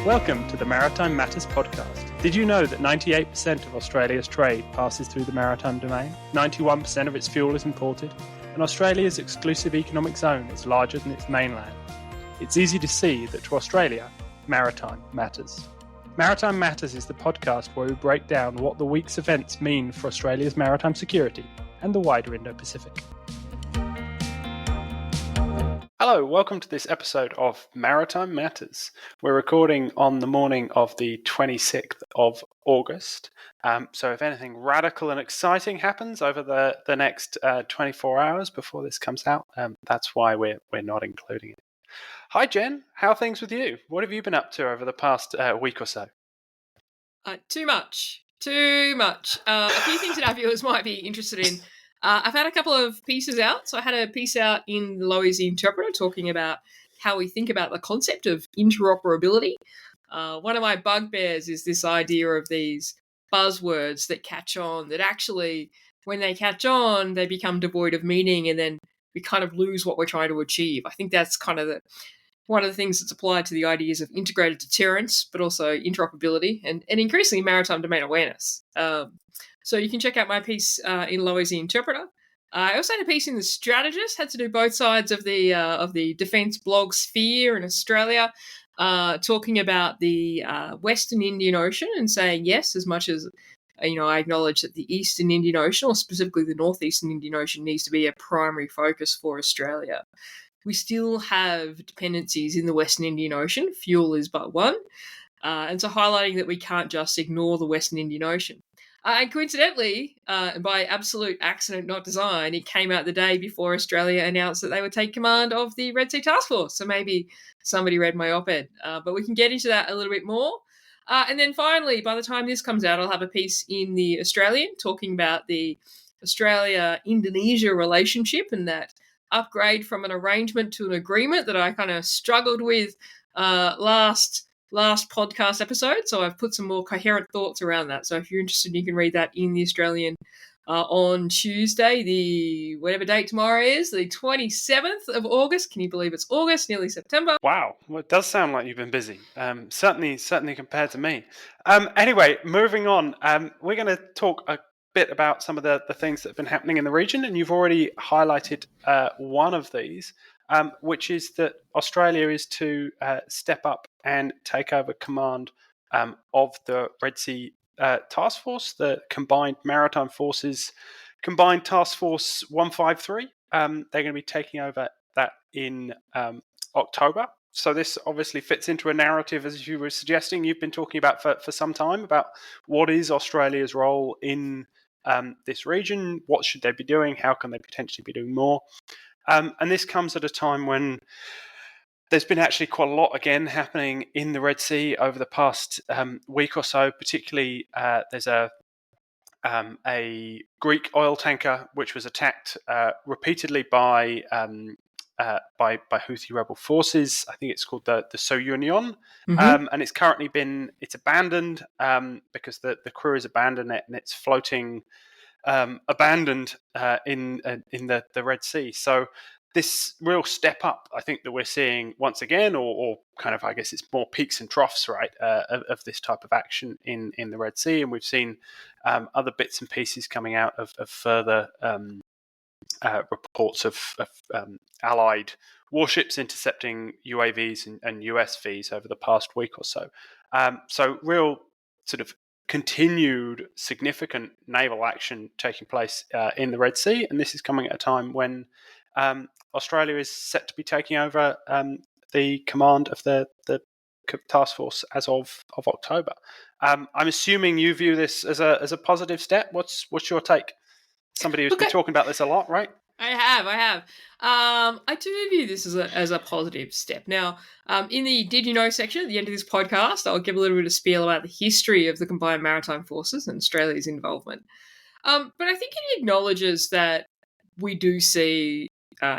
Welcome to the Maritime Matters podcast. Did you know that 98% of Australia's trade passes through the maritime domain? 91% of its fuel is imported, and Australia's exclusive economic zone is larger than its mainland. It's easy to see that to Australia, maritime matters. Maritime Matters is the podcast where we break down what the week's events mean for Australia's maritime security and the wider Indo-Pacific. Hello, welcome to this episode of Maritime Matters. We're recording on the morning of the 26th of August. So if anything radical and exciting happens over the next 24 hours before this comes out, that's why we're not including it. Hi Jen, how are things with you? What have you been up to over the past week or so? Too much. A few things that our viewers might be interested in. I've had a couple of pieces out. So I had a piece out in Lois the Interpreter talking about how we think about the concept of interoperability. One of my bugbears is this idea of these buzzwords that catch on, that actually, when they catch on, they become devoid of meaning and then we kind of lose what we're trying to achieve. I think that's kind of one of the things that's applied to the ideas of integrated deterrence, but also interoperability and increasingly maritime domain awareness. So you can check out my piece in Lois the Interpreter. I also had a piece in The Strategist, had to do both sides of the defence blog sphere in Australia, talking about the Western Indian Ocean and saying yes, as much as I acknowledge that the Eastern Indian Ocean, or specifically the Northeastern Indian Ocean, needs to be a primary focus for Australia. We still have dependencies in the Western Indian Ocean. Fuel is but one. And so highlighting that we can't just ignore the Western Indian Ocean. And coincidentally, by absolute accident, not design, it came out the day before Australia announced that they would take command of the Red Sea Task Force. So maybe somebody read my op-ed. But we can get into that a little bit more. And then finally, by the time this comes out, I'll have a piece in The Australian talking about the Australia-Indonesia relationship and that upgrade from an arrangement to an agreement that I kind of struggled with last podcast episode. So I've put some more coherent thoughts around that. So if you're interested, you can read that in The Australian on Tuesday, the whatever date tomorrow is, the 27th of August. Can you believe it's August, nearly September? Wow, well, it does sound like you've been busy. Certainly compared to me. Anyway, moving on, we're going to talk a bit about some of the things that have been happening in the region, and you've already highlighted one of these, which is that Australia is to step up and take over command of the Red Sea Task Force, the Combined Maritime Forces, Combined Task Force 153. They're going to be taking over that in October. So this obviously fits into a narrative, as you were suggesting, you've been talking about for some time, about what is Australia's role in this region, what should they be doing, how can they potentially be doing more. And this comes at a time when there's been actually quite a lot again happening in the Red Sea over the past week or so. Particularly, there's a Greek oil tanker which was attacked repeatedly by Houthi rebel forces. I think it's called the Soyunion, and it's currently it's abandoned because the crew has abandoned it and it's floating abandoned in the Red Sea. So this real step up, I think, that we're seeing once again, or kind of, I guess it's more peaks and troughs, right, of this type of action in the Red Sea. And we've seen other bits and pieces coming out of further reports of Allied warships intercepting UAVs and USVs over the past week or so. So real sort of continued significant naval action taking place in the Red Sea. And this is coming at a time when Australia is set to be taking over the command of the task force as of October. I'm assuming you view this as a positive step. What's your take? Somebody who's been talking about this a lot, right? I have. I do view this as a positive step. Now, in the Did You Know section at the end of this podcast, I'll give a little bit of spiel about the history of the Combined Maritime Forces and Australia's involvement. But I think it acknowledges that we do see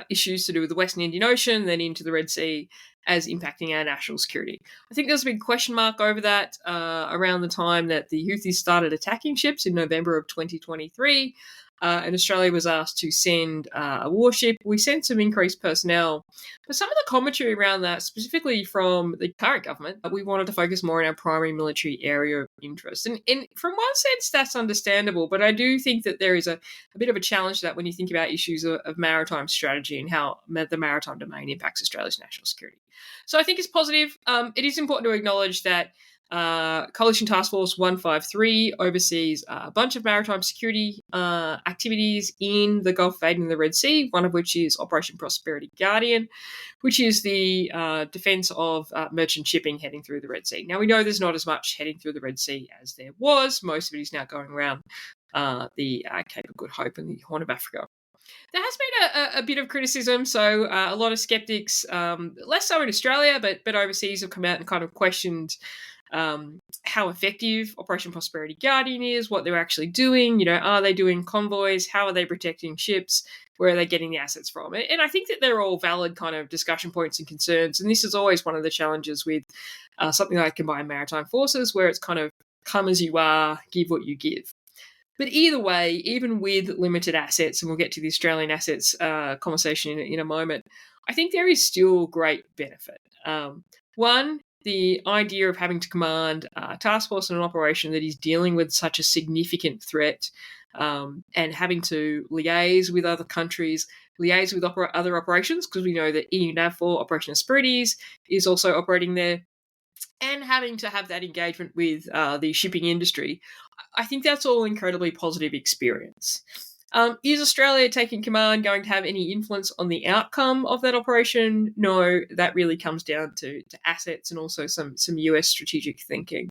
issues to do with the Western Indian Ocean, then into the Red Sea, as impacting our national security. I think there's a big question mark over that around the time that the Houthis started attacking ships in November of 2023. and Australia was asked to send a warship. We sent some increased personnel, but some of the commentary around that, specifically from the current government, we wanted to focus more on our primary military area of interest. And from one sense, that's understandable, but I do think that there is a bit of a challenge to that when you think about issues of maritime strategy and how the maritime domain impacts Australia's national security. So I think it's positive. It is important to acknowledge that Coalition Task Force 153 oversees a bunch of maritime security activities in the Gulf of Aden and the Red Sea, one of which is Operation Prosperity Guardian, which is the defence of merchant shipping heading through the Red Sea. Now, we know there's not as much heading through the Red Sea as there was. Most of it is now going around the Cape of Good Hope and the Horn of Africa. There has been a bit of criticism, so a lot of skeptics, less so in Australia, but overseas, have come out and kind of questioned how effective Operation Prosperity Guardian is, what they're actually doing. Are they doing convoys? How are they protecting ships? Where are they getting the assets from? And I think that they're all valid kind of discussion points and concerns. And this is always one of the challenges with something like Combined Maritime Forces, where it's kind of come as you are, give what you give. But either way, even with limited assets, and we'll get to the Australian assets conversation in a moment, I think there is still great benefit. One, the idea of having to command a task force in an operation that is dealing with such a significant threat, and having to liaise with other countries, liaise with other operations, because we know that EU NAVFOR, Operation Asperities, is also operating there, and having to have that engagement with the shipping industry. I think that's all incredibly positive experience. Is Australia taking command going to have any influence on the outcome of that operation? No, that really comes down to assets and also some US strategic thinking.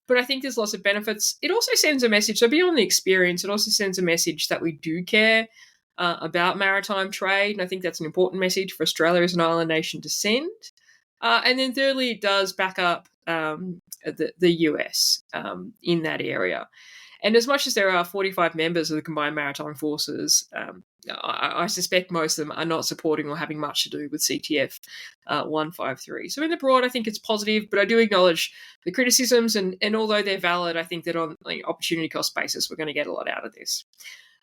But I think there's lots of benefits. It also sends a message, so beyond the experience, it also sends a message that we do care about maritime trade, and I think that's an important message for Australia as an island nation to send. And then thirdly, it does back up the US in that area. And as much as there are 45 members of the Combined Maritime Forces, I suspect most of them are not supporting or having much to do with CTF 153. So in the broad, I think it's positive, but I do acknowledge the criticisms, and although they're valid, I think that on an opportunity cost basis, we're going to get a lot out of this.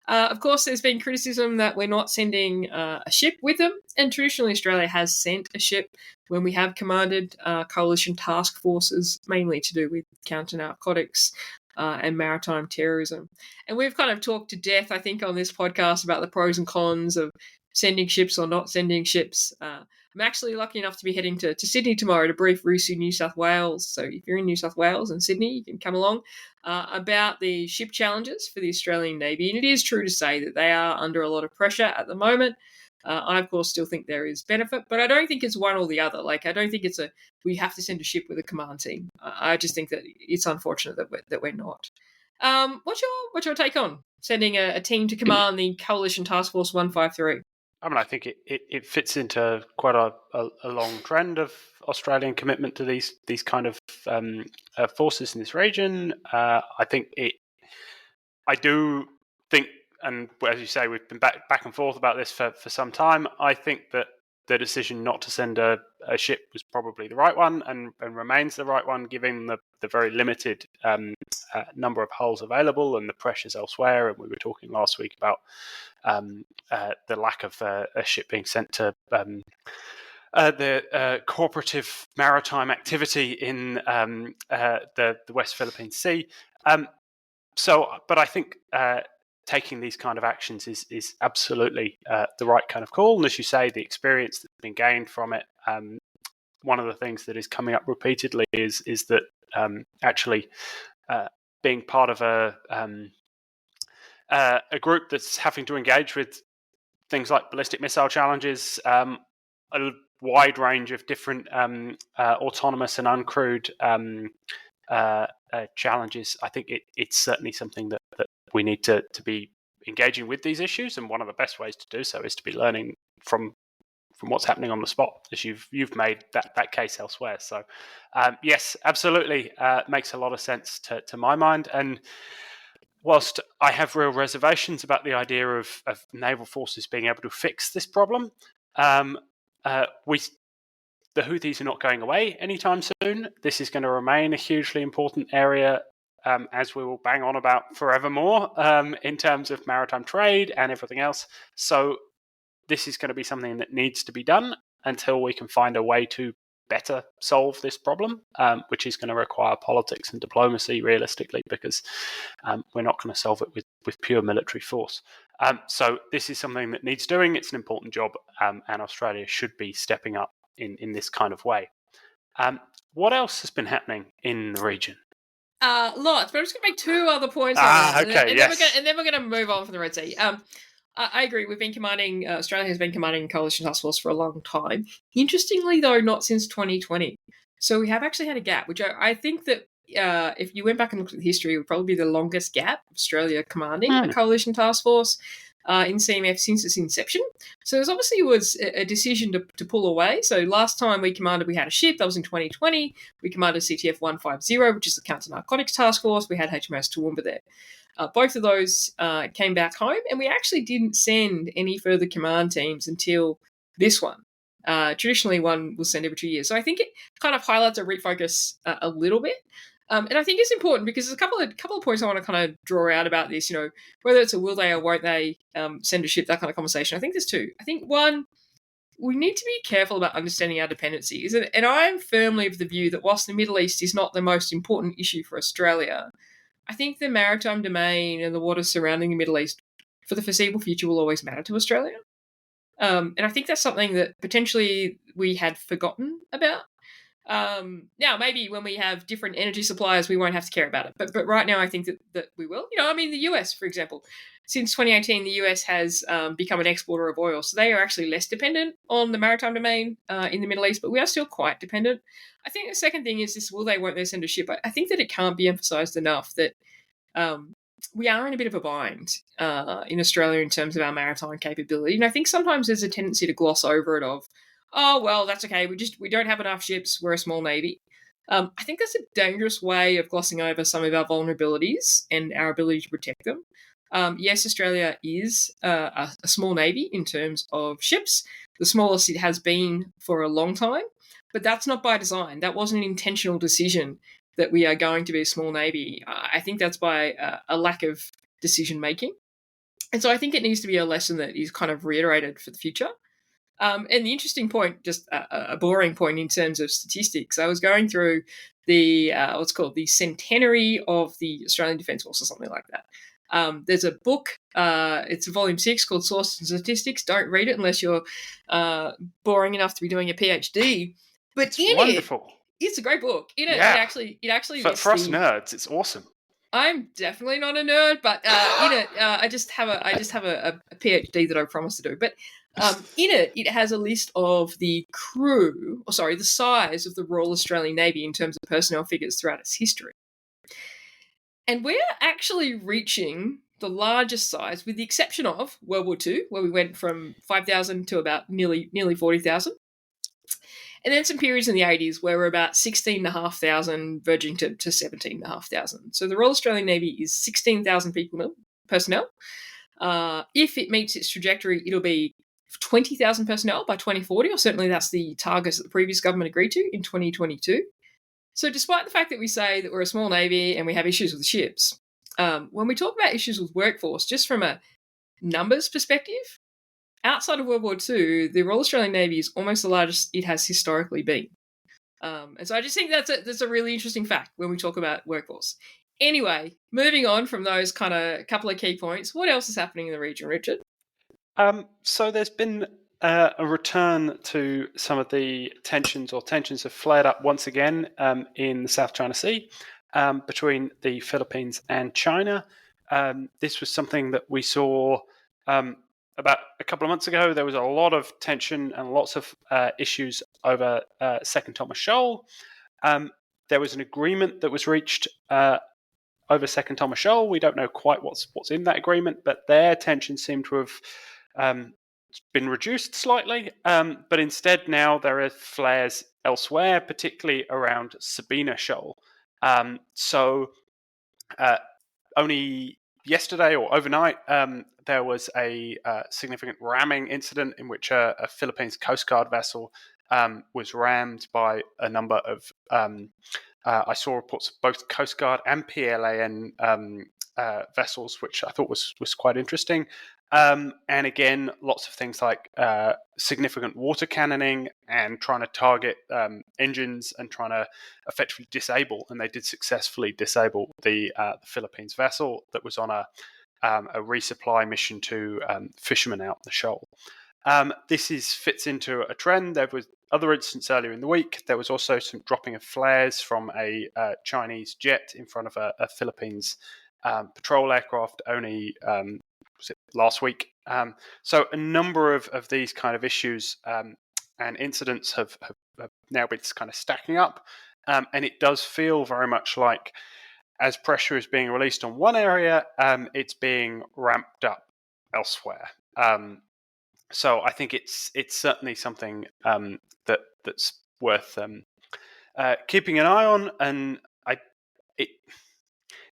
Of course, there's been criticism that we're not sending a ship with them, and traditionally Australia has sent a ship when we have commanded coalition task forces, mainly to do with counter-narcotics and maritime terrorism. And we've kind of talked to death, I think, on this podcast about the pros and cons of sending ships or not sending ships. I'm actually lucky enough to be heading to Sydney tomorrow to brief RUSU New South Wales. So if you're in New South Wales and Sydney, you can come along about the ship challenges for the Australian Navy. And it is true to say that they are under a lot of pressure at the moment. I, of course, still think there is benefit, but I don't think it's one or the other. Like, I don't think it's we have to send a ship with a command team. I just think that it's unfortunate that we're not. What's your take on sending a team to command the Coalition Task Force 153? I mean, I think it fits into quite a long trend of Australian commitment to these kind of forces in this region. I do think, and as you say, we've been back and forth about this for some time. I think that the decision not to send a ship was probably the right one, and remains the right one, given the very limited number of hulls available and the pressures elsewhere. And we were talking last week about the lack of a ship being sent to the cooperative maritime activity in the West Philippine Sea. But I think taking these kind of actions is absolutely the right kind of call. And as you say, the experience that's been gained from it, one of the things that is coming up repeatedly is that actually being part of a group that's having to engage with things like ballistic missile challenges, a wide range of different autonomous and uncrewed challenges. I think it's certainly something that we need to be engaging with these issues, and one of the best ways to do so is to be learning from what's happening on the spot, as you've made that case elsewhere. So yes, absolutely, makes a lot of sense to my mind. And whilst I have real reservations about the idea of naval forces being able to fix this problem, the Houthis are not going away anytime soon. This is going to remain a hugely important area as we will bang on about forevermore, in terms of maritime trade and everything else. So this is going to be something that needs to be done until we can find a way to better solve this problem, which is going to require politics and diplomacy realistically, because we're not going to solve it with pure military force. So this is something that needs doing. It's an important job, and Australia should be stepping up in this kind of way. What else has been happening in the region? Lots, but I'm just going to make two other points on that. Okay, yes. And then we're going to move on from the Red Sea. I agree. Australia has been commanding Coalition Task Force for a long time. Interestingly, though, not since 2020. So we have actually had a gap, which I think that if you went back and looked at the history, it would probably be the longest gap of Australia commanding a Coalition Task Force in CMF since its inception. So there obviously was a decision to pull away. So last time we had a ship, that was in 2020. We commanded CTF 150, which is the Counter-Narcotics Task Force. We had HMS Toowoomba there. Both of those came back home, and we actually didn't send any further command teams until this one. Traditionally, one was sent every 2 years. So I think it kind of highlights a refocus a little bit. And I think it's important because there's a couple of points I want to kind of draw out about this, whether it's a will they or won't they send a ship, that kind of conversation. I think there's two. I think one, we need to be careful about understanding our dependencies. And I am firmly of the view that whilst the Middle East is not the most important issue for Australia, I think the maritime domain and the waters surrounding the Middle East for the foreseeable future will always matter to Australia. And I think that's something that potentially we had forgotten about. Now, maybe when we have different energy suppliers, we won't have to care about it. But right now, I think that we will. The US, for example, since 2018, the US has become an exporter of oil. So they are actually less dependent on the maritime domain in the Middle East, but we are still quite dependent. I think the second thing is this, will they, won't they send a ship? I think that it can't be emphasised enough that we are in a bit of a bind in Australia in terms of our maritime capability. And I think sometimes there's a tendency to gloss over it of, oh, well, that's okay. We don't have enough ships. We're a small navy. I think that's a dangerous way of glossing over some of our vulnerabilities and our ability to protect them. Yes, Australia is a small navy in terms of ships, the smallest it has been for a long time, but that's not by design. That wasn't an intentional decision that we are going to be a small navy. I think that's by a lack of decision making. And so I think it needs to be a lesson that is kind of reiterated for the future. And the interesting point, just a boring point in terms of statistics, I was going through the what's called the centenary of the Australian Defence Force or something like that. There's a book, it's volume 6 called Sources and Statistics. Don't read it unless you're boring enough to be doing a PhD. But it's wonderful. It's a great book. It actually for us nerds, it's awesome. I'm definitely not a nerd, but in it, I just have a PhD that I promised to do. But in it has a list of the size of the Royal Australian Navy in terms of personnel figures throughout its history. And we're actually reaching the largest size, with the exception of World War II, where we went from 5,000 to about nearly 40,000. And then some periods in the 80s where we're about 16,500, verging to 17,500. So the Royal Australian Navy is 16,000 personnel. If it meets its trajectory, it'll be 20,000 personnel by 2040, or certainly that's the target that the previous government agreed to in 2022. So despite the fact that we say that we're a small navy and we have issues with ships, when we talk about issues with workforce, just from a numbers perspective, outside of World War II, the Royal Australian Navy is almost the largest it has historically been. And so I just think that's a really interesting fact when we talk about workforce. Anyway, moving on from those kind of couple of key points, what else is happening in the region, Richard? So there's been a return to some of the tensions have flared up once again in the South China Sea between the Philippines and China. This was something that we saw about a couple of months ago. There was a lot of tension and lots of issues over Second Thomas Shoal. There was an agreement that was reached over Second Thomas Shoal. We don't know quite what's in that agreement, but their tensions seem to have been reduced slightly. But instead now there are flares elsewhere, particularly around Sabina Shoal. So only yesterday or overnight, there was a significant ramming incident in which a Philippines Coast Guard vessel was rammed by a number of I saw reports of both Coast Guard and PLAN vessels, which I thought was quite interesting. And again, lots of things like significant water cannoning and trying to target engines and trying to effectively disable, and they did successfully disable the Philippines vessel that was on a resupply mission to fishermen out in the shoal. This fits into a trend. There was other incidents earlier in the week. There was also some dropping of flares from a Chinese jet in front of a Philippines patrol aircraft only was it last week. So a number of these kind of issues and incidents have now been kind of stacking up, and it does feel very much like as pressure is being released on one area, it's being ramped up elsewhere. So I think it's certainly something that's worth keeping an eye on, and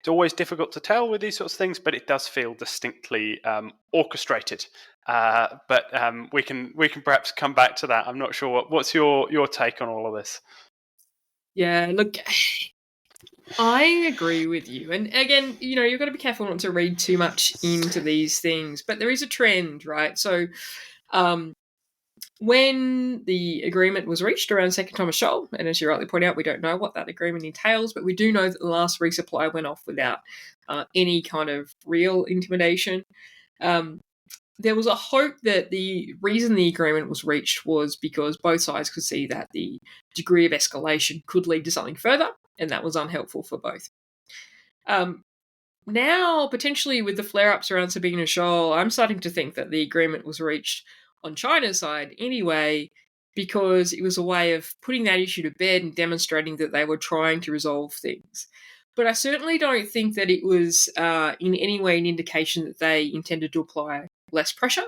it's always difficult to tell with these sorts of things, but it does feel distinctly orchestrated. But we can perhaps come back to that. I'm not sure. What's your take on all of this? Yeah, look, I agree with you. And again, you've got to be careful not to read too much into these things, but there is a trend, right? So when the agreement was reached around Second Thomas Shoal, and as you rightly point out, we don't know what that agreement entails, but we do know that the last resupply went off without any kind of real intimidation. There was a hope that the reason the agreement was reached was because both sides could see that the degree of escalation could lead to something further, and that was unhelpful for both. Now, potentially with the flare-ups around Sabina Shoal, I'm starting to think that the agreement was reached on China's side anyway, because it was a way of putting that issue to bed and demonstrating that they were trying to resolve things. But I certainly don't think that it was in any way an indication that they intended to apply less pressure.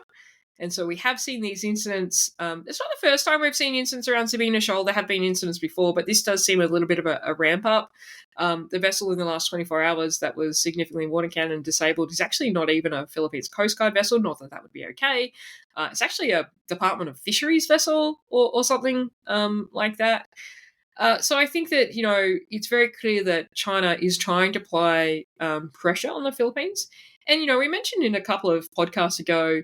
And so we have seen these incidents. It's not the first time we've seen incidents around Sabina Shoal. There have been incidents before, but this does seem a little bit of a ramp up. The vessel in the last 24 hours that was significantly water cannon disabled is actually not even a Philippines Coast Guard vessel, not that that would be okay. It's actually a Department of Fisheries vessel or something like that. So I think that, it's very clear that China is trying to apply pressure on the Philippines. And, we mentioned in a couple of podcasts ago,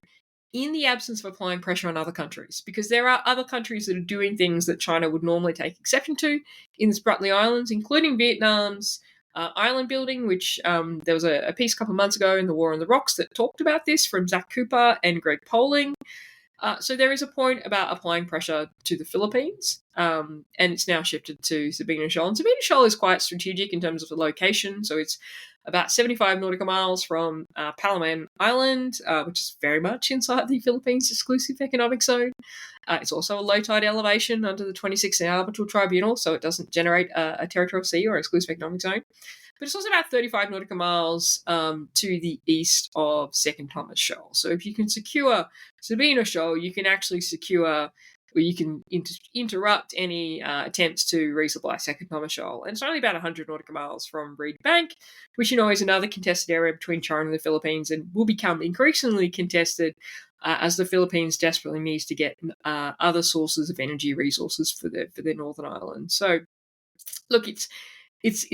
in the absence of applying pressure on other countries, because there are other countries that are doing things that China would normally take exception to in the Spratly Islands, including Vietnam's island building, which there was a piece a couple of months ago in The War on the Rocks that talked about this from Zach Cooper and Greg Poling. So there is a point about applying pressure to the Philippines, and it's now shifted to Sabina Shoal. And Sabina Shoal is quite strategic in terms of the location, so it's about 75 nautical miles from Palawan Island, which is very much inside the Philippines' exclusive economic zone. It's also a low tide elevation under the 26th Arbitral Tribunal, so it doesn't generate a territorial sea or exclusive economic zone. But it's also about 35 nautical miles to the east of Second Thomas Shoal. So if you can secure Sabina Shoal, you can actually secure, or you can interrupt any attempts to resupply Second Thomas Shoal. And it's only about 100 nautical miles from Reed Bank, which is another contested area between China and the Philippines, and will become increasingly contested as the Philippines desperately needs to get other sources of energy resources for their northern island. So, look, it's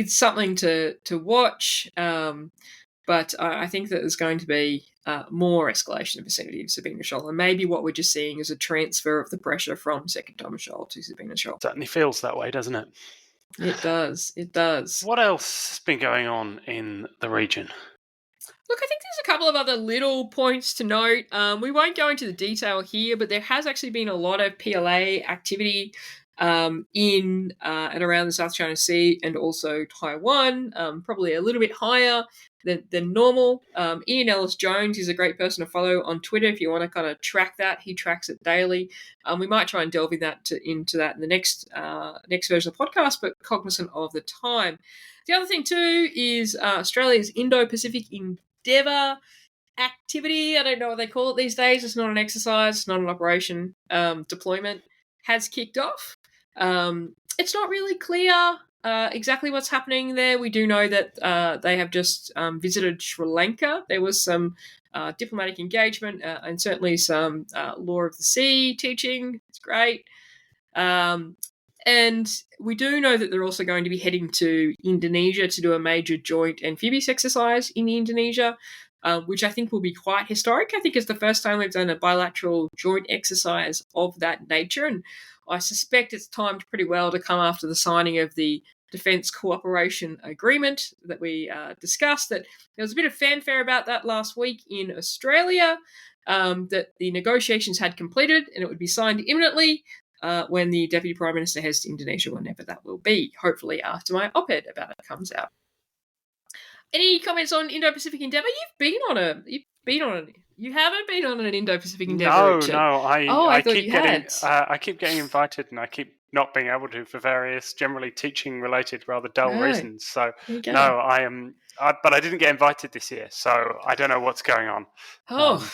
something to watch, but I think that there's going to be more escalation in the vicinity of Sabina Shoal, and maybe what we're just seeing is a transfer of the pressure from Second Thomas Shoal to Sabina Shoal. Certainly feels that way, doesn't it? It does. It does. What else has been going on in the region? Look, I think there's a couple of other little points to note. We won't go into the detail here, but there has actually been a lot of PLA activity in and around the South China Sea and also Taiwan, probably a little bit higher than normal. Ian Ellis-Jones is a great person to follow on Twitter if you want to kind of track that. He tracks it daily. We might try and delve into that in the next version of the podcast, but cognizant of the time. The other thing too is Australia's Indo-Pacific Endeavour activity. I don't know what they call it these days. It's not an exercise, it's not an operation. Deployment has kicked off. It's not really clear exactly what's happening there. We do know that they have just visited Sri Lanka. There was some diplomatic engagement and certainly some law of the sea teaching. It's great. And And we do know that they're also going to be heading to Indonesia to do a major joint amphibious exercise in Indonesia, which I think will be quite historic. I think it's the first time we've done a bilateral joint exercise of that nature. And I suspect it's timed pretty well to come after the signing of the Defence Cooperation Agreement that we discussed. That there was a bit of fanfare about that last week in Australia, that the negotiations had completed and it would be signed imminently when the Deputy Prime Minister heads to Indonesia, whenever that will be, hopefully after my op-ed about it comes out. Any comments on Indo-Pacific Endeavour? You haven't been on an Indo-Pacific Endeavour, Richard. No. I thought you had. I keep getting invited, and I keep not being able to for various, generally teaching-related, rather dull reasons. So no, but I didn't get invited this year, so I don't know what's going on. Oh,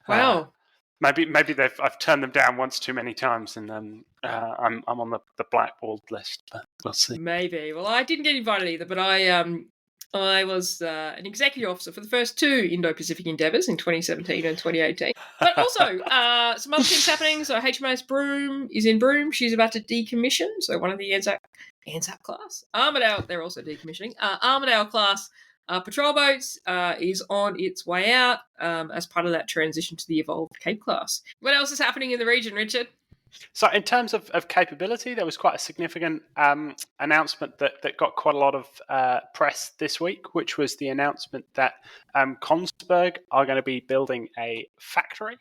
wow. Maybe I've turned them down once too many times, and I'm on the blackballed list. But we'll see. Maybe. Well, I didn't get invited either, but I was an executive officer for the first two Indo-Pacific endeavours in 2017 and 2018. But also, some other things happening. So HMAS Broome is in Broome. She's about to decommission. So one of the Anzac class. Armidale, they're also decommissioning. Armidale class patrol boats is on its way out as part of that transition to the Evolved Cape class. What else is happening in the region, Richard? So in terms of capability, there was quite a significant announcement that got quite a lot of press this week, which was the announcement that Kongsberg are going to be building a factory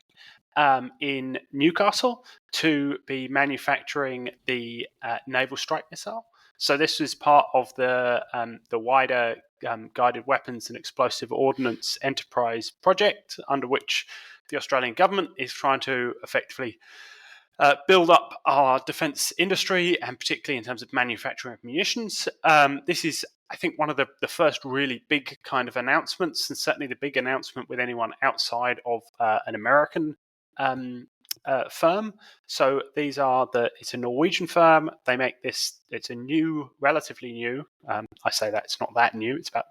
in Newcastle to be manufacturing the naval strike missile. So this was part of the wider guided weapons and explosive ordnance enterprise project, under which the Australian government is trying to effectively build up our defence industry, and particularly in terms of manufacturing of munitions. This is, I think, one of the first really big kind of announcements, and certainly the big announcement with anyone outside of an American firm. So it's a Norwegian firm. They make this, it's a relatively new, I say that it's not that new, it's about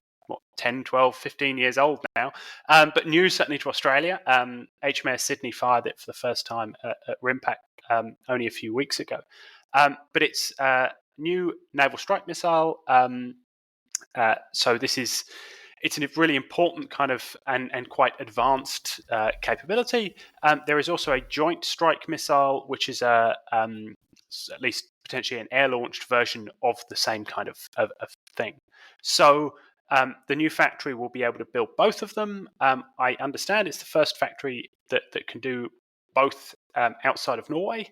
10, 12, 15 years old now, but new certainly to Australia. HMAS Sydney fired it for the first time at RIMPAC only a few weeks ago. But it's a new naval strike missile. So it's a really important kind of and quite advanced capability. There is also a joint strike missile, which is at least potentially an air-launched version of the same kind of thing. So the new factory will be able to build both of them. I understand it's the first factory that can do both outside of Norway.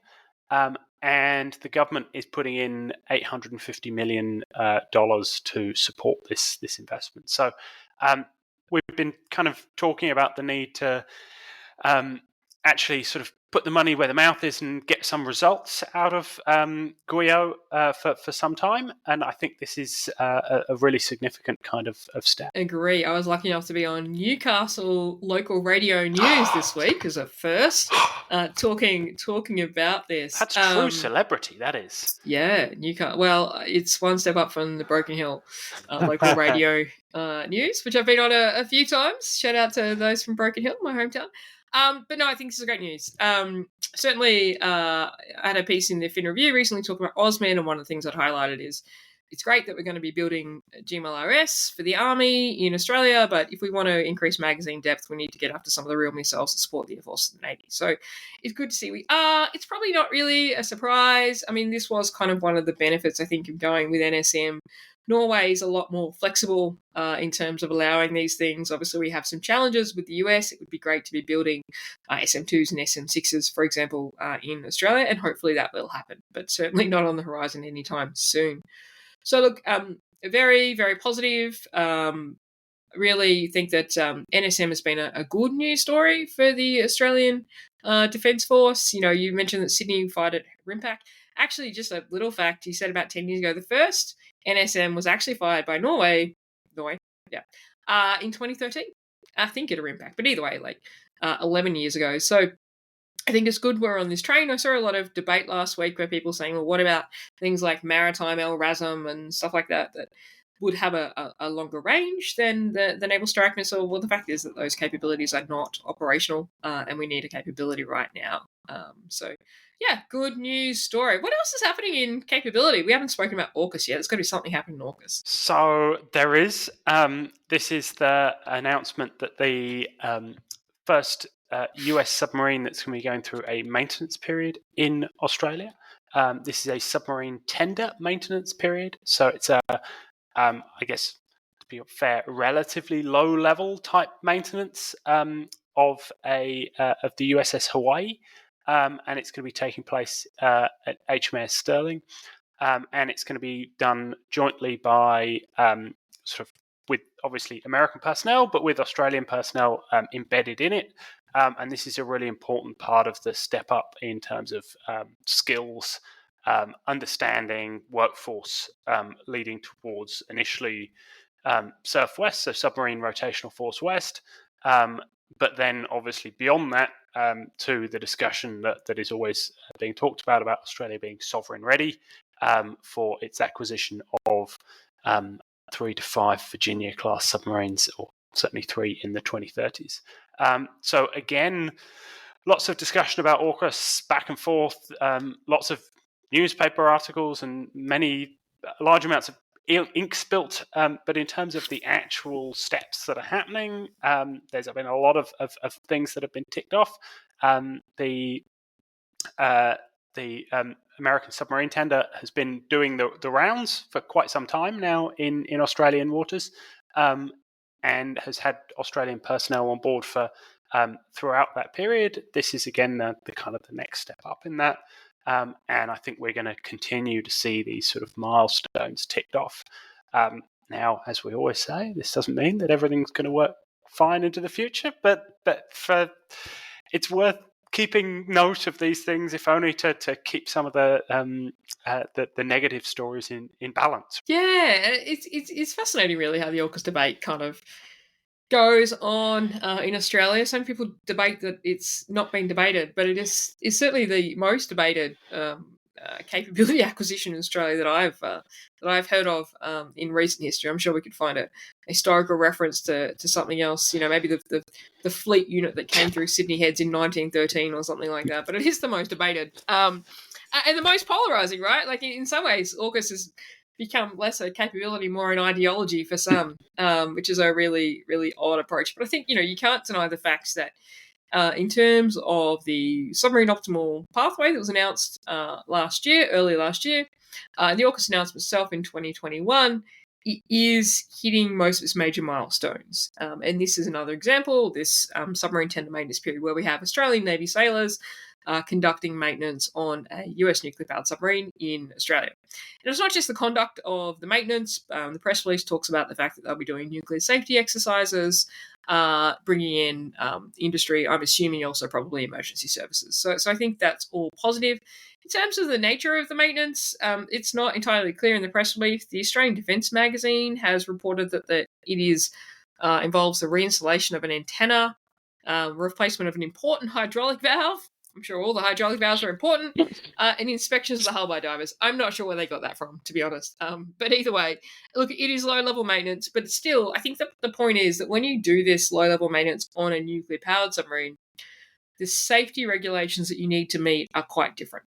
And the government is putting in $850 million to support this investment. So we've been kind of talking about the need to actually sort of put the money where the mouth is and get some results out of GUIO for some time. And I think this is a really significant kind of step. Agree. I was lucky enough to be on Newcastle local radio news this week as a first, talking about this. That's true celebrity, that is. Yeah, Newcastle. Well, it's one step up from the Broken Hill local radio news, which I've been on a few times. Shout out to those from Broken Hill, my hometown. But no, I think this is great news. Certainly, I had a piece in the Fin Review recently talking about Osman, and one of the things I'd highlighted is it's great that we're going to be building GMLRS for the Army in Australia, but if we want to increase magazine depth, we need to get after some of the real missiles to support the Air Force and the Navy. So it's good to see we are. It's probably not really a surprise. I mean, this was kind of one of the benefits, I think, of going with NSM. Norway is a lot more flexible in terms of allowing these things. Obviously, we have some challenges with the US. It would be great to be building SM2s and SM6s, for example, in Australia, and hopefully that will happen, but certainly not on the horizon anytime soon. So look, very, very positive. Really think that NSM has been a good news story for the Australian Defence Force. You know, you mentioned that Sydney fired at RIMPAC. Actually, just a little fact, he said about 10 years ago, the first NSM was actually fired by Norway, in 2013. I think at a RIMPAC, but either way, 11 years ago. So I think it's good we're on this train. I saw a lot of debate last week where people saying, well, what about things like Maritime LRASM and stuff like that would have a longer range than the Naval Strike Missile? Well, the fact is that those capabilities are not operational, and we need a capability right now. So, yeah, good news story. What else is happening in capability? We haven't spoken about AUKUS yet. There's got to be something happening in AUKUS. So there is. This is the announcement that the first US submarine that's going to be going through a maintenance period in Australia. This is a submarine tender maintenance period. So it's I guess, to be fair, relatively low-level type maintenance of the USS Hawaii, and it's going to be taking place at HMAS Sterling, and it's going to be done jointly by sort of with obviously American personnel, but with Australian personnel embedded in it. And this is a really important part of the step up in terms of skills, understanding, workforce, leading towards initially SURF West, so Submarine Rotational Force West, but then obviously beyond that to the discussion that is always being talked about Australia being sovereign ready for its acquisition of 3 to 5 Virginia-class submarines, or certainly 3 in the 2030s. So again, lots of discussion about AUKUS back and forth, lots of newspaper articles and large amounts of ink spilt. But in terms of the actual steps that are happening, there's been a lot of things that have been ticked off. The American submarine tender has been doing the rounds for quite some time now in Australian waters, and has had Australian personnel on board for throughout that period. This is again the kind of the next step up in that, and I think we're going to continue to see these sort of milestones ticked off. Now, as we always say, this doesn't mean that everything's going to work fine into the future, but it's worth keeping note of these things, if only to keep some of the negative stories in balance. Yeah, it's fascinating, really, how the AUKUS debate kind of goes on in Australia. Some people debate that it's not been debated, but it's certainly the most debated capability acquisition in Australia that I've heard of in recent history. I'm sure we could find a historical reference to something else. Maybe the fleet unit that came through Sydney Heads in 1913 or something like that. But it is the most debated and the most polarizing, right? Like in some ways, AUKUS has become less a capability, more an ideology for some, which is a really, really odd approach. But I think, you can't deny the facts that in terms of the submarine optimal pathway that was announced earlier last year, the AUKUS announcement itself in 2021, it is hitting most of its major milestones. And this is another example, this submarine tender maintenance period, where we have Australian Navy sailors conducting maintenance on a US nuclear-powered submarine in Australia. And it's not just the conduct of the maintenance. The press release talks about the fact that they'll be doing nuclear safety exercises, bringing in industry, I'm assuming also probably emergency services. So I think that's all positive. In terms of the nature of the maintenance, it's not entirely clear in the press release. The Australian Defence magazine has reported that it involves the reinstallation of an antenna, replacement of an important hydraulic valve. I'm sure all the hydraulic valves are important, and inspections of the hull by divers. I'm not sure where they got that from, to be honest. But either way, look, it is low-level maintenance, but still, I think the point is that when you do this low-level maintenance on a nuclear-powered submarine, the safety regulations that you need to meet are quite different.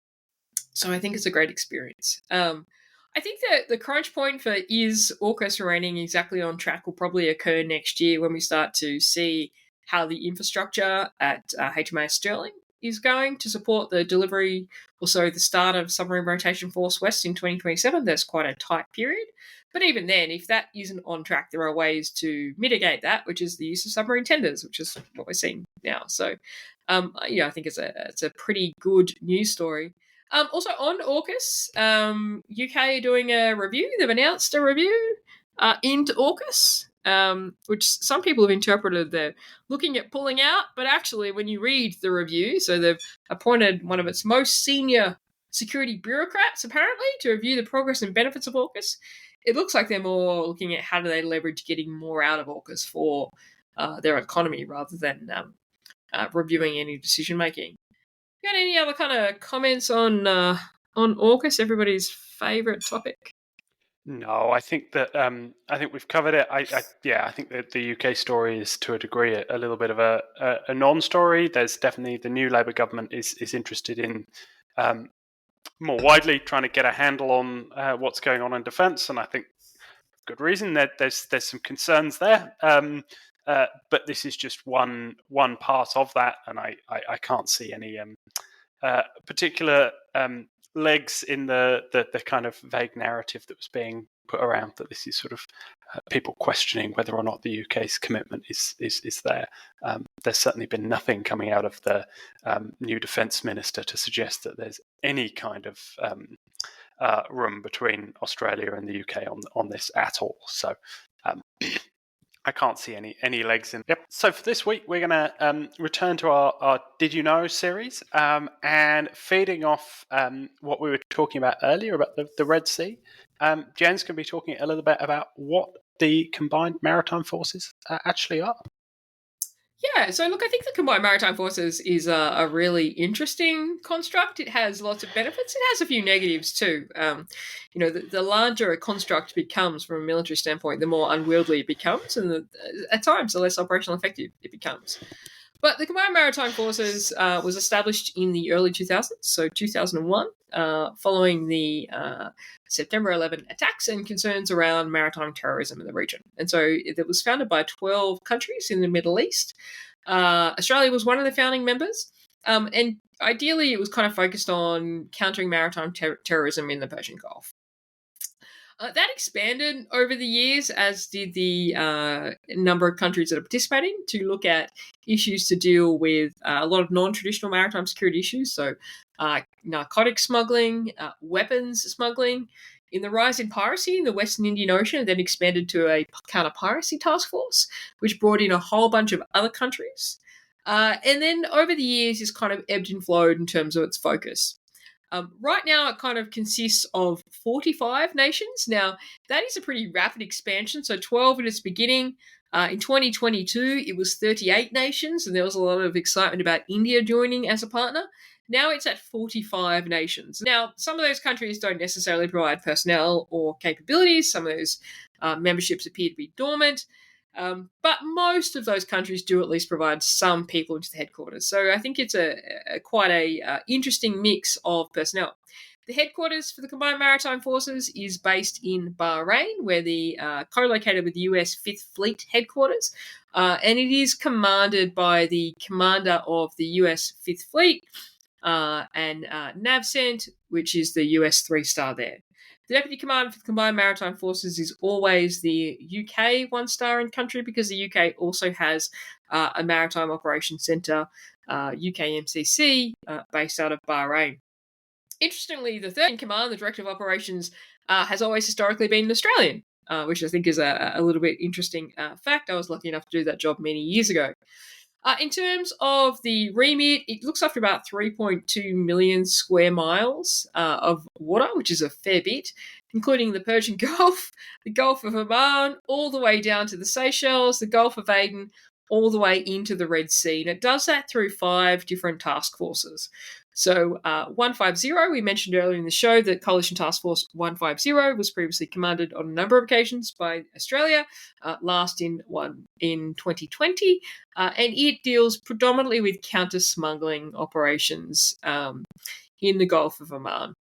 So I think it's a great experience. I think that the crunch point for is AUKUS remaining exactly on track will probably occur next year when we start to see how the infrastructure at HMAS Sterling is going to support the delivery, also the start of Submarine Rotation Force West in 2027. There's quite a tight period. But even then, if that isn't on track, there are ways to mitigate that, which is the use of submarine tenders, which is what we're seeing now. So, I think it's a pretty good news story. Also on AUKUS, UK are doing a review. They've announced a review into AUKUS. Which some people have interpreted they're looking at pulling out, but actually when you read the review, so they've appointed one of its most senior security bureaucrats, apparently, to review the progress and benefits of AUKUS. It looks like they're more looking at how do they leverage getting more out of AUKUS for their economy rather than reviewing any decision-making. Got any other kind of comments on AUKUS, everybody's favourite topic? No, I think that I think we've covered it. I think that the UK story is to a degree a little bit of a non-story. There's definitely the new Labour government is interested in um, more widely trying to get a handle on what's going on in defence, and I think good reason that there's some concerns there. But this is just one part of that, and I can't see any particular legs in the kind of vague narrative that was being put around that this is sort of people questioning whether or not the UK's commitment is there. There's certainly been nothing coming out of the new defence minister to suggest that there's any kind of room between Australia and the UK on this at all. So I can't see any legs in. Yep. So for this week, we're going to return to our Did You Know series, and feeding off what we were talking about earlier about the Red Sea. Jen's going to be talking a little bit about what the Combined Maritime Forces actually are. Yeah, so look, I think the Combined Maritime Forces is a really interesting construct. It has lots of benefits. It has a few negatives too. The larger a construct becomes from a military standpoint, the more unwieldy it becomes, and at times the less operational effective it becomes. But the Combined Maritime Forces was established in the early 2000s, so 2001, following the September 11 attacks and concerns around maritime terrorism in the region. And so it was founded by 12 countries in the Middle East. Australia was one of the founding members. And ideally, it was kind of focused on countering maritime terrorism in the Persian Gulf. That expanded over the years, as did the number of countries that are participating, to look at issues to deal with a lot of non-traditional maritime security issues, so narcotic smuggling, weapons smuggling. In the rise in piracy in the Western Indian Ocean, it then expanded to a counter-piracy task force, which brought in a whole bunch of other countries. And then over the years, it's kind of ebbed and flowed in terms of its focus. Right now, it kind of consists of 45 nations. Now, that is a pretty rapid expansion. So 12 at its beginning. In 2022, it was 38 nations, and there was a lot of excitement about India joining as a partner. Now it's at 45 nations. Now, some of those countries don't necessarily provide personnel or capabilities. Some of those memberships appear to be dormant. But most of those countries do at least provide some people into the headquarters. So I think it's quite a interesting mix of personnel. The headquarters for the Combined Maritime Forces is based in Bahrain, where the co-located with the US 5th Fleet headquarters, and it is commanded by the commander of the US 5th Fleet and NAVCENT, which is the US 3-star there. The Deputy Commander for the Combined Maritime Forces is always the UK 1-star in country, because the UK also has a Maritime Operations Centre, UKMCC, based out of Bahrain. Interestingly, the third in command, the Director of Operations, has always historically been an Australian, which I think is a little bit interesting fact. I was lucky enough to do that job many years ago. In terms of the remit, it looks after about 3.2 million square miles of water, which is a fair bit, including the Persian Gulf, the Gulf of Oman, all the way down to the Seychelles, the Gulf of Aden, all the way into the Red Sea. And it does that through 5 different task forces. So 150, we mentioned earlier in the show that Coalition Task Force 150 was previously commanded on a number of occasions by Australia, last in 2020, and it deals predominantly with counter-smuggling operations in the Gulf of Oman.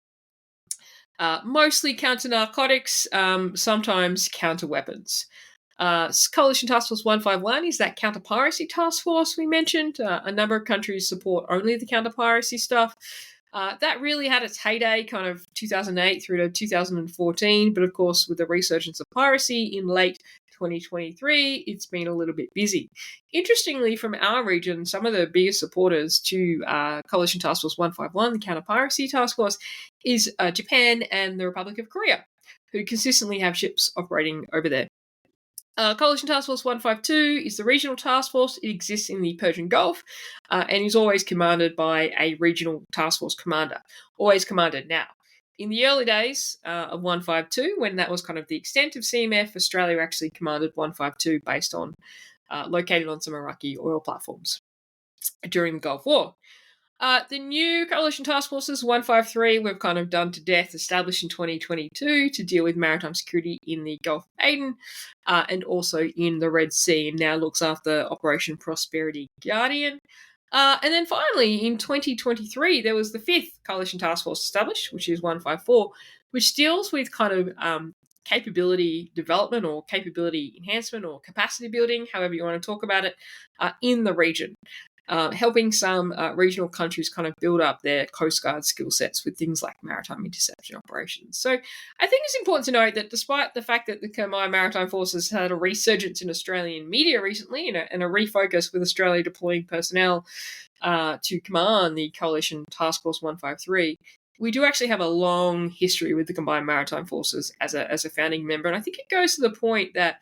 Mostly counter-narcotics, sometimes counter-weapons. Coalition Task Force 151 is that counter-piracy task force we mentioned. A number of countries support only the counter-piracy stuff. That really had its heyday kind of 2008 through to 2014, but of course with the resurgence of piracy in late 2023, it's been a little bit busy. Interestingly, from our region, some of the biggest supporters to Coalition Task Force 151, the counter-piracy task force, is Japan and the Republic of Korea, who consistently have ships operating over there. Coalition Task Force 152 is the regional task force. It exists in the Persian Gulf and is always commanded by a regional task force commander. Always commanded now. In the early days of 152, when that was kind of the extent of CMF, Australia actually commanded 152 based on, located on some Iraqi oil platforms during the Gulf War. The new Coalition Task Forces 153 we've kind of done to death, established in 2022 to deal with maritime security in the Gulf of Aden and also in the Red Sea, and now looks after Operation Prosperity Guardian. And then finally, in 2023, there was the 5th Coalition Task Force established, which is 154, which deals with kind of capability development or capability enhancement or capacity building, however you want to talk about it, in the region. Helping some regional countries kind of build up their Coast Guard skill sets with things like maritime interception operations. So I think it's important to note that despite the fact that the Combined Maritime Forces had a resurgence in Australian media recently and a refocus with Australia deploying personnel to command the Coalition Task Force 153, we do actually have a long history with the Combined Maritime Forces as a founding member. And I think it goes to the point that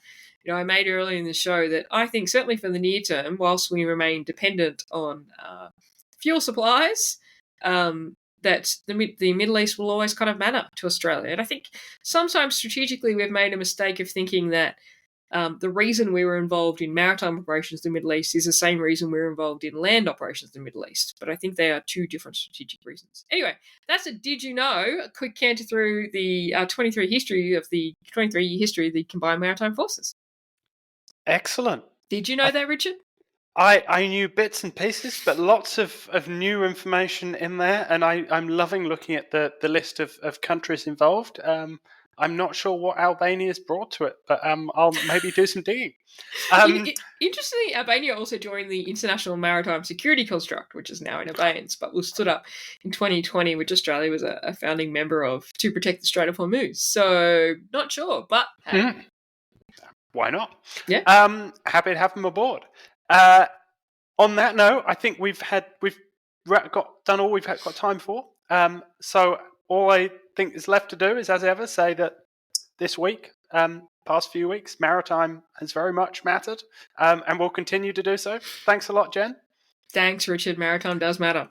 I made earlier in the show that I think certainly for the near term, whilst we remain dependent on fuel supplies, that the Middle East will always kind of matter to Australia. And I think sometimes strategically we've made a mistake of thinking that the reason we were involved in maritime operations in the Middle East is the same reason we're involved in land operations in the Middle East. But I think they are two different strategic reasons. Anyway, that's a did you know? A quick canter through the 23-year history of the Combined Maritime Forces. Excellent. Did you know that, Richard? I knew bits and pieces, but lots of new information in there, and I'm loving looking at the list of countries involved. I'm not sure what Albania's brought to it, but I'll maybe do some digging. Interestingly, Albania also joined the International Maritime Security Construct, which is now in abeyance, but was stood up in 2020, which Australia was a founding member of to protect the Strait of Hormuz. So, not sure, but hey. Why not? Yeah. Happy to have them aboard. On that note, I think we've done all we've got time for. So all I think is left to do is, as ever, say that this week, past few weeks, maritime has very much mattered, and will continue to do so. Thanks a lot, Jen. Thanks, Richard. Maritime does matter.